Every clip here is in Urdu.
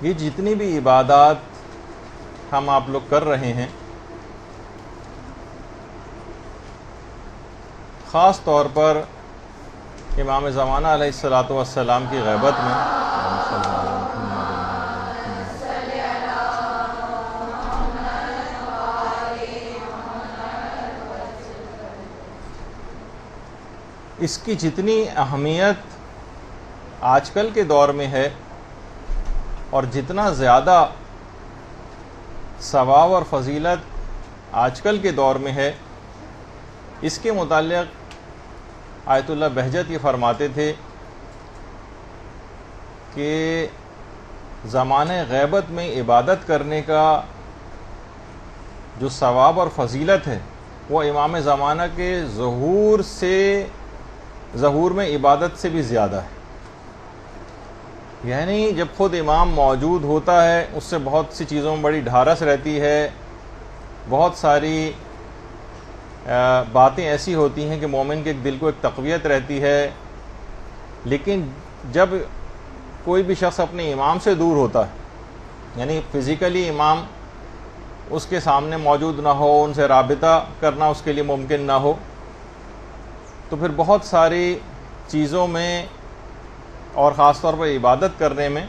یہ جتنی بھی عبادات ہم آپ لوگ کر رہے ہیں، خاص طور پر امام زمانہ علیہ الصلاۃ والسلام کی غیبت میں اس کی جتنی اہمیت آج کل کے دور میں ہے اور جتنا زیادہ ثواب اور فضیلت آج کل کے دور میں ہے، اس کے متعلق آیت اللہ بہجت یہ فرماتے تھے کہ زمانہ غیبت میں عبادت کرنے کا جو ثواب اور فضیلت ہے وہ امام زمانہ کے ظہور میں عبادت سے بھی زیادہ ہے۔ یعنی جب خود امام موجود ہوتا ہے اس سے بہت سی چیزوں میں بڑی ڈھارس رہتی ہے، بہت ساری باتیں ایسی ہوتی ہیں کہ مومن کے دل کو ایک تقویت رہتی ہے، لیکن جب کوئی بھی شخص اپنے امام سے دور ہوتا ہے، یعنی فزیکلی امام اس کے سامنے موجود نہ ہو، ان سے رابطہ کرنا اس کے لیے ممکن نہ ہو، تو پھر بہت ساری چیزوں میں اور خاص طور پر عبادت کرنے میں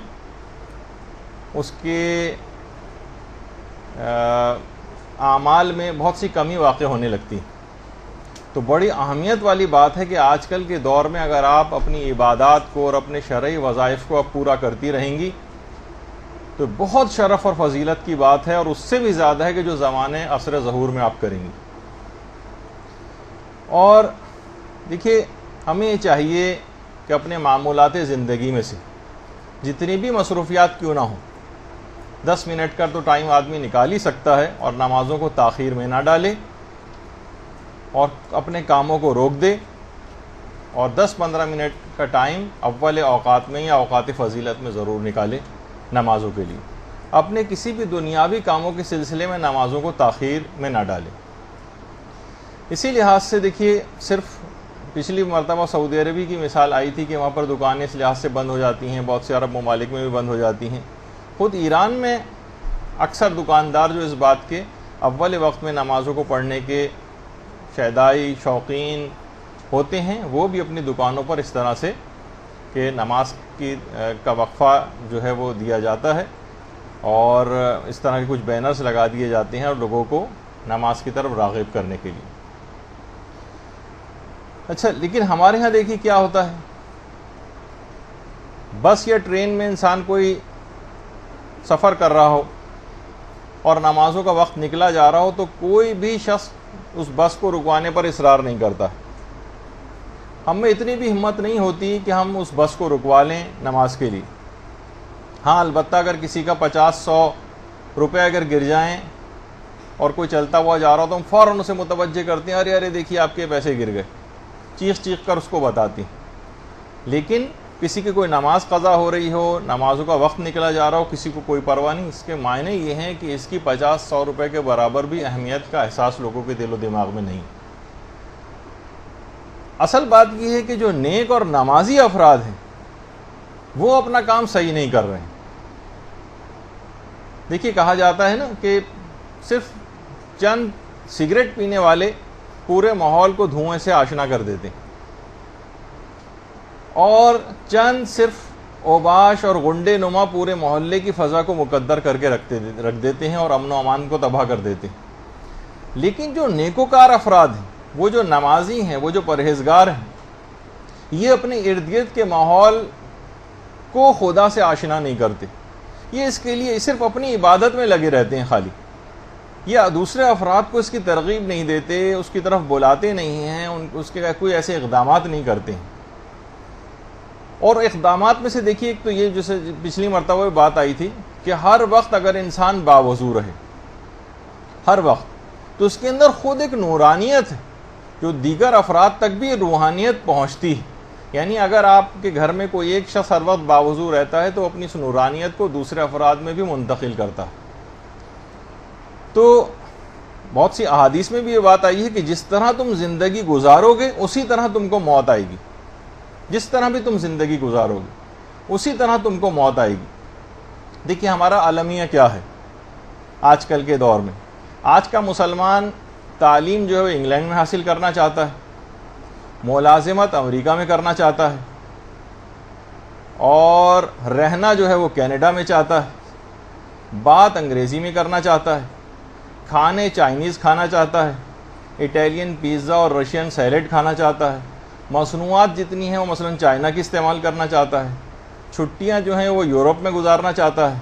اس کے اعمال میں بہت سی کمی واقع ہونے لگتی۔ تو بڑی اہمیت والی بات ہے کہ آج کل کے دور میں اگر آپ اپنی عبادات کو اور اپنے شرعی وظائف کو آپ پورا کرتی رہیں گی تو بہت شرف اور فضیلت کی بات ہے، اور اس سے بھی زیادہ ہے کہ جو زمانے عصر ظہور میں آپ کریں گی۔ اور دیکھیے، ہمیں یہ چاہیے کہ اپنے معمولات زندگی میں سے جتنی بھی مصروفیات کیوں نہ ہوں، 10 منٹ کا تو ٹائم آدمی نکال ہی سکتا ہے، اور نمازوں کو تاخیر میں نہ ڈالے اور اپنے کاموں کو روک دے، اور 10-15 منٹ کا ٹائم اول اوقات میں یا اوقات فضیلت میں ضرور نکالے نمازوں کے لیے۔ اپنے کسی بھی دنیاوی کاموں کے سلسلے میں نمازوں کو تاخیر میں نہ ڈالے۔ اسی لحاظ سے دیکھیے، صرف پچھلی مرتبہ سعودی عربی کی مثال آئی تھی کہ وہاں پر دکانیں اس لحاظ سے بند ہو جاتی ہیں، بہت سے عرب ممالک میں بھی بند ہو جاتی ہیں۔ خود ایران میں اکثر دکاندار جو اس بات کے اول وقت میں نمازوں کو پڑھنے کے شیدائی شوقین ہوتے ہیں، وہ بھی اپنی دکانوں پر اس طرح سے کہ نماز کا وقفہ جو ہے وہ دیا جاتا ہے، اور اس طرح کے کچھ بینرز لگا دیے جاتے ہیں اور لوگوں کو نماز کی طرف راغب کرنے کے لیے۔ اچھا، لیکن ہمارے ہاں دیکھیے کیا ہوتا ہے، بس یا ٹرین میں انسان کوئی سفر کر رہا ہو اور نمازوں کا وقت نکلا جا رہا ہو تو کوئی بھی شخص اس بس کو رکوانے پر اصرار نہیں کرتا۔ ہم میں اتنی بھی ہمت نہیں ہوتی کہ ہم اس بس کو رکوا لیں نماز کے لیے۔ ہاں، البتہ اگر کسی کا 50-100 روپے اگر گر جائیں اور کوئی چلتا ہوا جا رہا ہو تو ہم فوراً اسے متوجہ کرتے ہیں، ارے دیکھیے آپ کے پیسے گر گئے، چیخ کر اس کو بتاتی۔ لیکن کسی کی کوئی نماز قضا ہو رہی ہو، نمازوں کا وقت نکلا جا رہا ہو، کسی کو کوئی پرواہ نہیں۔ اس کے معنی یہ ہیں کہ اس کی 50-100 روپے کے برابر بھی اہمیت کا احساس لوگوں کے دل و دماغ میں نہیں۔ اصل بات یہ ہے کہ جو نیک اور نمازی افراد ہیں وہ اپنا کام صحیح نہیں کر رہے ہیں۔ دیکھیے، کہا جاتا ہے نا کہ صرف چند سگریٹ پینے والے پورے ماحول کو دھوئیں سے آشنا کر دیتے ہیں، اور چند صرف اوباش اور غنڈے نما پورے محلے کی فضا کو مقدر کر کے رکھ دیتے ہیں اور امن و امان کو تباہ کر دیتے ہیں۔ لیکن جو نیکوکار افراد ہیں، وہ جو نمازی ہیں، وہ جو پرہیزگار ہیں، یہ اپنے ارد گرد کے ماحول کو خدا سے آشنا نہیں کرتے۔ یہ اس کے لیے صرف اپنی عبادت میں لگے رہتے ہیں خالی۔ یہ دوسرے افراد کو اس کی ترغیب نہیں دیتے، اس کی طرف بلاتے نہیں ہیں، اس کے کوئی ایسے اقدامات نہیں کرتے ہیں۔ اور اقدامات میں سے دیکھیے، ایک تو یہ جیسے پچھلی مرتبہ بات آئی تھی کہ ہر وقت اگر انسان باوضو رہے، ہر وقت، تو اس کے اندر خود ایک نورانیت ہے جو دیگر افراد تک بھی روحانیت پہنچتی ہے۔ یعنی اگر آپ کے گھر میں کوئی ایک شخص ہر وقت باوضو رہتا ہے تو اپنی اس نورانیت کو دوسرے افراد میں بھی منتقل کرتا ہے۔ تو بہت سی احادیث میں بھی یہ بات آئی ہے کہ جس طرح تم زندگی گزارو گے اسی طرح تم کو موت آئے گی، جس طرح بھی تم زندگی گزارو گے اسی طرح تم کو موت آئے گی۔ دیکھیے ہمارا المیہ کیا ہے آج کل کے دور میں. آج کا مسلمان تعلیم جو ہے وہ انگلینڈ میں حاصل کرنا چاہتا ہے, ملازمت امریکہ میں کرنا چاہتا ہے, اور رہنا جو ہے وہ کینیڈا میں چاہتا ہے, بات انگریزی میں کرنا چاہتا ہے, کھانے چائنیز کھانا چاہتا ہے, اٹیلین پیزا اور رشین سیلیڈ کھانا چاہتا ہے, مصنوعات جتنی ہیں وہ مثلا چائنا کی استعمال کرنا چاہتا ہے, چھٹیاں جو ہیں وہ یورپ میں گزارنا چاہتا ہے,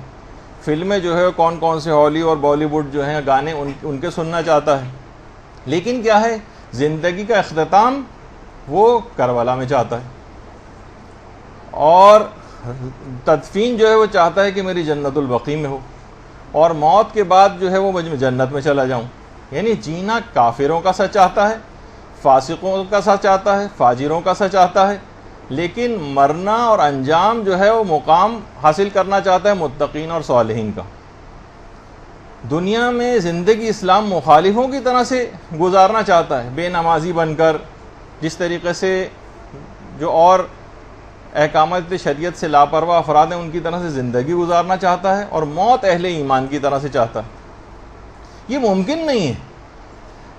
فلمیں جو ہے کون کون سے ہالی اور بالی ووڈ جو ہیں گانے ان کے سننا چاہتا ہے. لیکن کیا ہے, زندگی کا اختتام وہ کربلا میں چاہتا ہے, اور تدفین جو ہے وہ چاہتا ہے کہ میری جنت البقیع میں ہو, اور موت کے بعد جو ہے وہ میں جنت میں چلا جاؤں. یعنی جینا کافروں کا سا چاہتا ہے, فاسقوں کا سا چاہتا ہے, فاجروں کا سا چاہتا ہے, لیکن مرنا اور انجام جو ہے وہ مقام حاصل کرنا چاہتا ہے متقین اور صالحین کا. دنیا میں زندگی اسلام مخالفوں کی طرح سے گزارنا چاہتا ہے, بے نمازی بن کر, جس طریقے سے جو اور احکامات شریعت سے لاپرواہ افراد ہیں ان کی طرح سے زندگی گزارنا چاہتا ہے, اور موت اہل ایمان کی طرح سے چاہتا ہے. یہ ممکن نہیں ہے.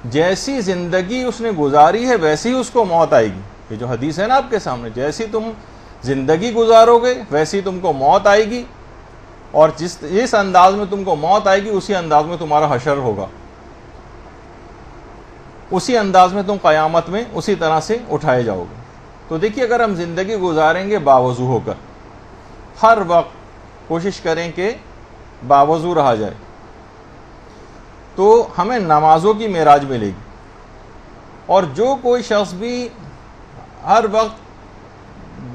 جیسی زندگی اس نے گزاری ہے ویسی ہی اس کو موت آئے گی. یہ جو حدیث ہے نا آپ کے سامنے, جیسی تم زندگی گزارو گے ویسی تم کو موت آئے گی, اور جس انداز میں تم کو موت آئے گی اسی انداز میں تمہارا حشر ہوگا, اسی انداز میں تم قیامت میں اسی طرح سے اٹھائے جاؤ گے. تو دیکھیے اگر ہم زندگی گزاریں گے باوضو ہو کر, ہر وقت کوشش کریں کہ باوضو رہا جائے, تو ہمیں نمازوں کی معراج ملے گی. اور جو کوئی شخص بھی ہر وقت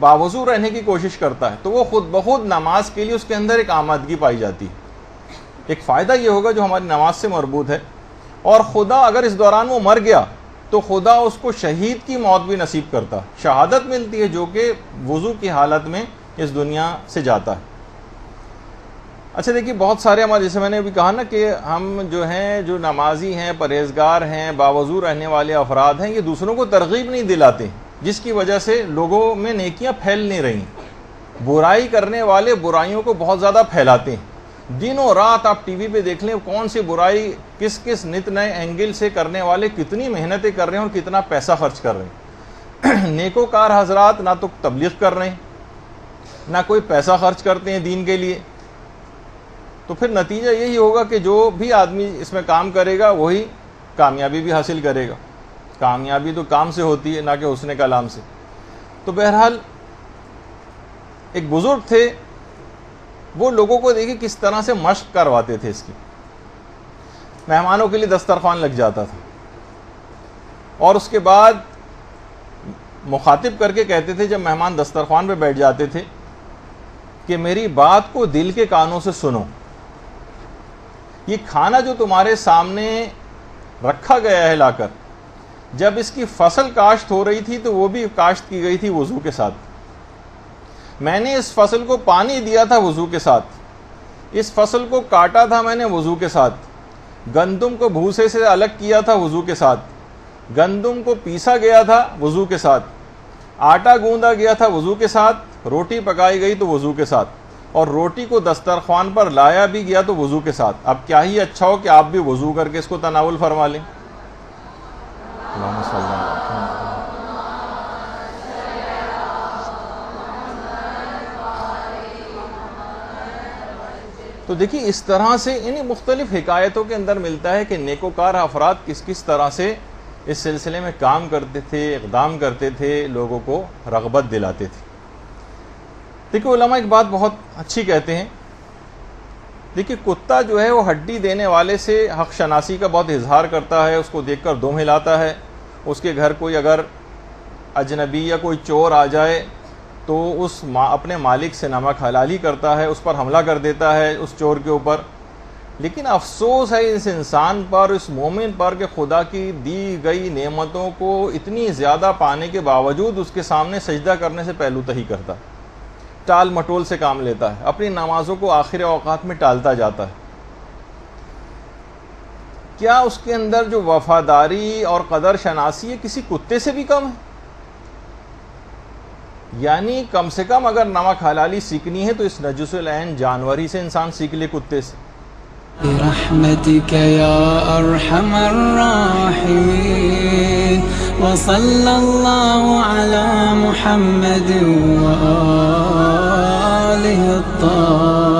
باوضو رہنے کی کوشش کرتا ہے تو وہ خود بخود نماز کے لیے اس کے اندر ایک آمادگی پائی جاتی ہے. ایک فائدہ یہ ہوگا جو ہماری نماز سے مربوط ہے, اور خدا اگر اس دوران وہ مر گیا تو خدا اس کو شہید کی موت بھی نصیب کرتا ہے, شہادت ملتی ہے, جو کہ وضو کی حالت میں اس دنیا سے جاتا ہے. اچھا دیکھیے بہت سارے ہمارے, جیسے میں نے ابھی کہا نا کہ ہم جو ہیں جو نمازی ہیں, پرہیزگار ہیں, باوضو رہنے والے افراد ہیں, یہ دوسروں کو ترغیب نہیں دلاتے, جس کی وجہ سے لوگوں میں نیکیاں پھیل نہیں رہی. برائی کرنے والے برائیوں کو بہت زیادہ پھیلاتے ہیں. دنوں رات آپ ٹی وی پہ دیکھ لیں کون سی برائی کس کس نت نئے اینگل سے کرنے والے کتنی محنتیں کر رہے ہیں اور کتنا پیسہ خرچ کر رہے ہیں. نیکوکار حضرات نہ تو تبلیغ کر رہے ہیں, نہ کوئی پیسہ خرچ کرتے ہیں دین کے لیے. تو پھر نتیجہ یہی ہوگا کہ جو بھی آدمی اس میں کام کرے گا وہی کامیابی بھی حاصل کرے گا. کامیابی تو کام سے ہوتی ہے, نہ کہ حسن کلام سے. تو بہرحال ایک بزرگ تھے, وہ لوگوں کو دیکھیں کس طرح سے مشق کرواتے تھے اس کی. مہمانوں کے لیے دسترخوان لگ جاتا تھا, اور اس کے بعد مخاطب کر کے کہتے تھے جب مہمان دسترخوان پہ بیٹھ جاتے تھے کہ میری بات کو دل کے کانوں سے سنو. یہ کھانا جو تمہارے سامنے رکھا گیا ہے لا کر, جب اس کی فصل کاشت ہو رہی تھی تو وہ بھی کاشت کی گئی تھی وضو کے ساتھ. میں نے اس فصل کو پانی دیا تھا وضو کے ساتھ, اس فصل کو کاٹا تھا میں نے وضو کے ساتھ, گندم کو بھوسے سے الگ کیا تھا وضو کے ساتھ, گندم کو پیسا گیا تھا وضو کے ساتھ, آٹا گوندا گیا تھا وضو کے ساتھ, روٹی پکائی گئی تو وضو کے ساتھ, اور روٹی کو دسترخوان پر لایا بھی گیا تو وضو کے ساتھ. اب کیا ہی اچھا ہو کہ آپ بھی وضو کر کے اس کو تناول فرما لیں. اللہم صلی اللہ علیہ وسلم. تو دیکھیے اس طرح سے انہیں مختلف حکایتوں کے اندر ملتا ہے کہ نیکوکار افراد کس کس طرح سے اس سلسلے میں کام کرتے تھے, اقدام کرتے تھے, لوگوں کو رغبت دلاتے تھے. دیکھیے علماء ایک بات بہت اچھی کہتے ہیں, دیکھیے کتا جو ہے وہ ہڈی دینے والے سے حق شناسی کا بہت اظہار کرتا ہے, اس کو دیکھ کر دم ہلاتا ہے. اس کے گھر کوئی اگر اجنبی یا کوئی چور آ جائے تو اپنے مالک سے نمک حلالی کرتا ہے, اس پر حملہ کر دیتا ہے اس چور کے اوپر. لیکن افسوس ہے اس انسان پر, اس مومن پر, کہ خدا کی دی گئی نعمتوں کو اتنی زیادہ پانے کے باوجود اس کے سامنے سجدہ کرنے سے پہلو تہی کرتا ہے, ٹال مٹول سے کام لیتا ہے, اپنی نمازوں کو آخر اوقات میں ٹالتا جاتا ہے. کیا اس کے اندر جو وفاداری اور قدر شناسی ہے کسی کتے سے بھی کم ہے؟ یعنی کم سے کم اگر نمک حلالی سیکھنی ہے تو اس نجس العین جانور ہی سے انسان سیکھ لے، کتے سے. برحمتك يا أرحم الراحمين وصلى الله على محمد وآله الطاهرين.